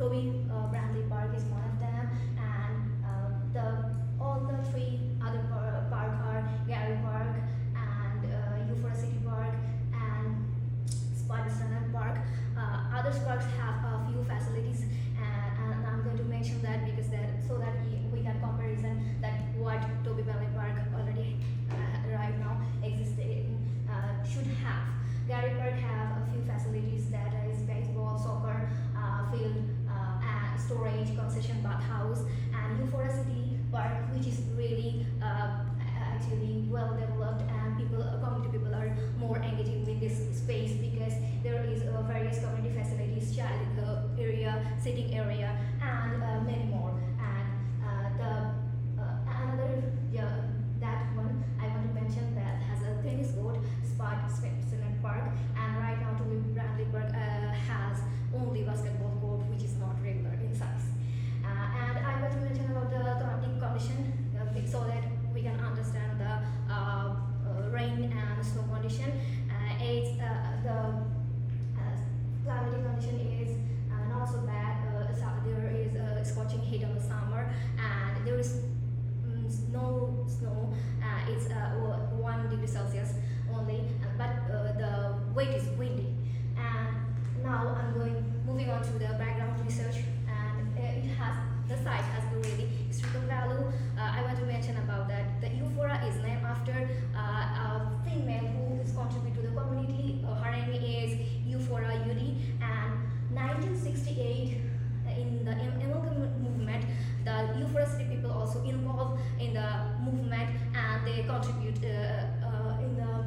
Toby Bramley Park is one of them, and the all the three other park are Gary Park and Euphora City Park and Spiderstone Park. Other parks have a few facilities, and I'm going to mention that because that so that we can comparison that what Toby Bramley Park already right now existing should have. Gary Park have a few facilities that is baseball, soccer field, storage, concession, bathhouse, and Euphora City Park, which is really actually well developed, and community people are more engaging with this space because there is various community facilities, child area, sitting area, and many more. And another that one I want to mention that has a tennis court, Cement Park, and right now Toby Bradley Park has only basketball court, which is not regular in size. And I want to mention about the climatic condition so that we can understand the rain and snow condition. It's the climatic condition is not so bad. There is scorching heat in the summer, and there is no snow. It's 1 degree Celsius only, but the weight is windy. And now moving on to the background research, and the site has a really historical value. I want to mention about that the Euphora is named after a female who is contributed to the community. Her name is Euphora Yudi, and 1968 in the MLK movement, the Euphora City people also involved in the movement, and they contribute in the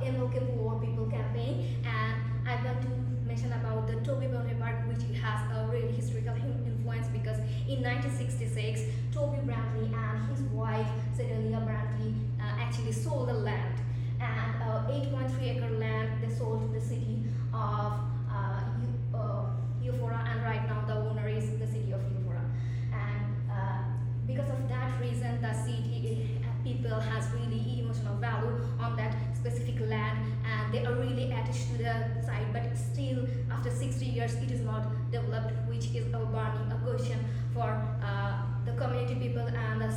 MLK War People campaign. And I want to mention about the Toby Bramley Park, which has a really historical influence because in 1966, Toby Bramley and his wife Cedelia Bramley actually sold the land, and 8.3-acre land they sold to the city of Euphora, and right now the owner is the city of Euphora. And because of that reason, the city people has really emotional value on that specific land, and they are really attached to the site. But still, after 60 years, it is not developed, which is a burning a question for the community people and the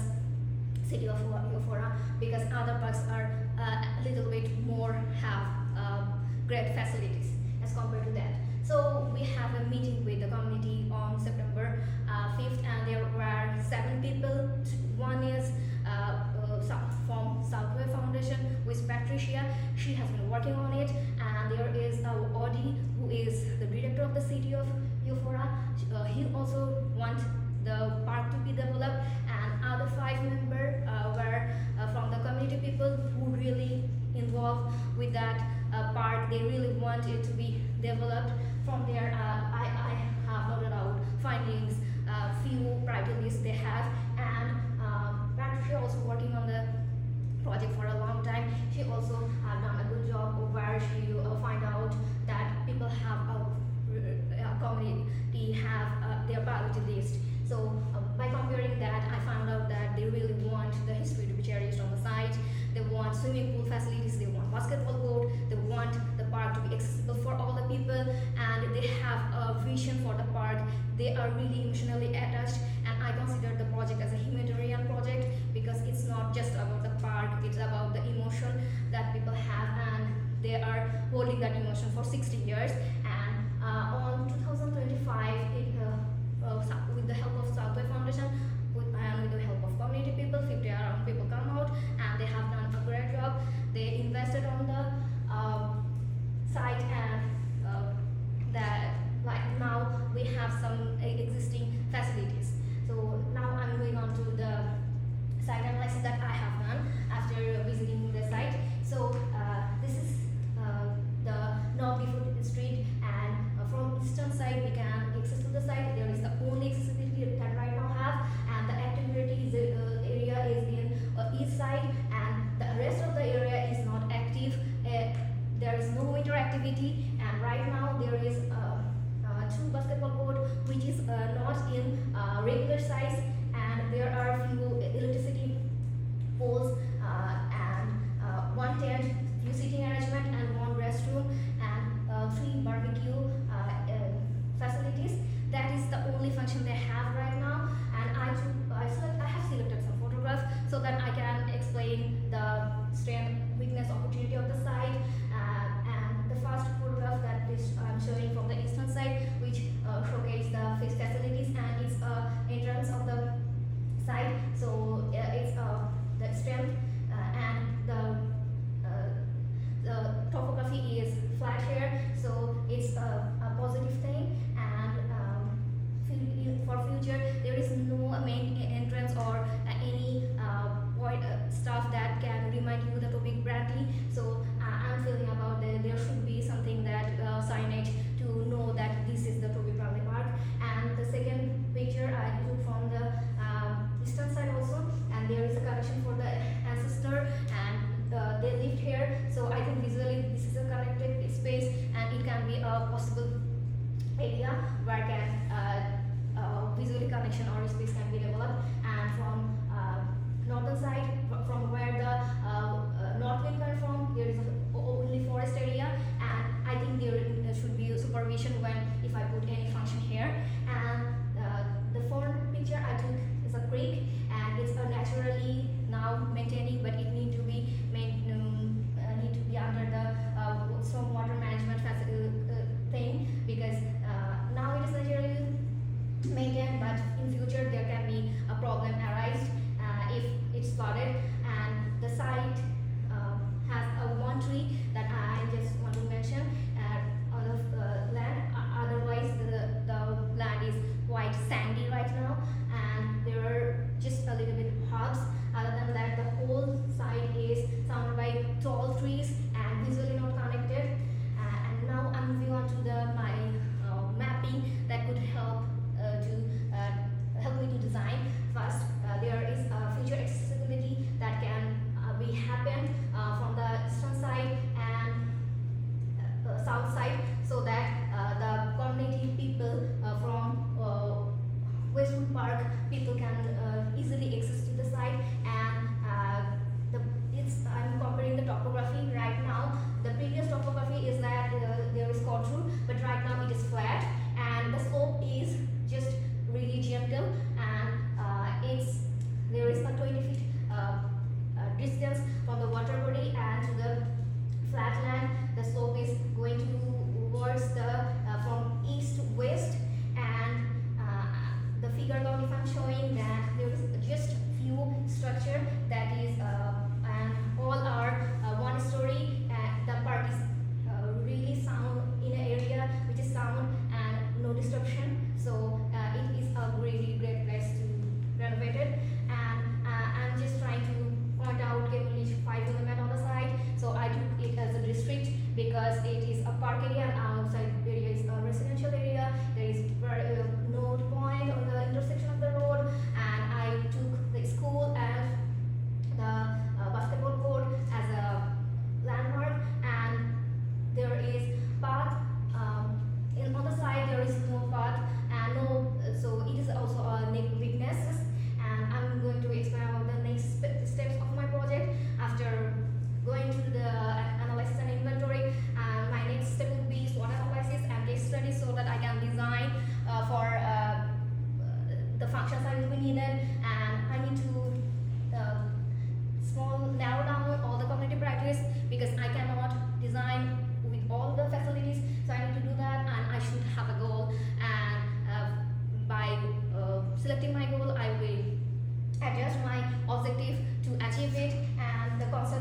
city of Euphora, because other parks are a little bit more have great facilities as compared to that. So we have a meeting with the community on September 5th, and there were 7 people. One is from Southway Foundation with Patricia. She has been working on it, and there is Audi, who is the director of the city of Euphora. He also wants the park to be developed, and other 5 members were from the community people who really involved with that park. They really want it to be developed. From there, I have noted out findings, few priorities they have, and Patricia also working on the project for a long time. She also have done a good job where she find out that people have a community have their priority list. So by comparing that, I found out that they really want the history to be cherished on the site. They want swimming pool facilities, they want basketball court, they want the park to be accessible for all the people, and they have a vision for the park. They are really emotionally attached, and I consider the project as a humanitarian project because it's not just about the park, it's about the emotion that people have, and they are holding that emotion for 60 years. And on 2025, with the help of Southway Foundation and with the help of community people, 50 around people come out, and they have done a great job. They invested on the site, and that like now we have some existing facilities. So now I'm going on to the site analysis that I have done after visiting the site. So this is the North Gifford Street, and from eastern side we can access to the site. There is the only accessibility that right now have, and the activity area is in east side, and the rest of the area is not active. it's a positive thing. And for future there is no main entrance or any stuff that can remind you the topic brightly. So I'm feeling about there should be something that signage to know that this is the Toby Bradley Park. And the second picture I took from the eastern side also, and there is a connection for the ancestor, and they lived here. So I think visually this is a connected space, and it can be a possible area where can visually connection or space can be developed. And from northern side, from where the north wind comes from, there is only forest area, and I think there should be supervision when if I put any function here. And the fourth picture I took is a creek, and it's naturally now maintaining, but it need to be under the stormwater management thing, because now it is naturally maintained, but in future there can be a problem arise if it's flooded. And the site has one tree that I just want to mention on the land. Otherwise the land is quite sandy right now, and there are just a little bit hubs. Other than that, the whole site is surrounded by tall trees and visually not connected. And now I'm moving on to my mapping that could help me to design. First, there is future accessibility that can be happen from the eastern side and south side, so that the community people from Westwood Park people can easily access to the site. And I'm comparing the topography right now. The previous topography is that there is contour, but right now it is flat, and the slope is just really gentle, and there is a 20 feet distance from the water body and to the flat land. The slope is going towards the from east to west. And the figure count, if I'm showing that there is just few structure that is and all are one story. The park is really sound in an area which is sound and no disruption. So it is a really great place to renovate it. And I'm just trying to point out Cambridge 5 km on the side. So I took it as a district because it is a park area, and outside area is a residential area. There is no point on the intersection of the road, and I took the school and the basketball court as a landmark. And there is path on the side. There is no path and no, so it is also a weakness. And I'm going to explain about the next steps of my project after going through the analysis and inventory. My next step would be SWOT analysis and case study, so that I can design for the functions I will be needed. And I need to narrow down all the cognitive practice, because I cannot design with all the facilities. So I need to do that, and I should have a goal. And by selecting my goal, I will adjust my objective to achieve it. And the concept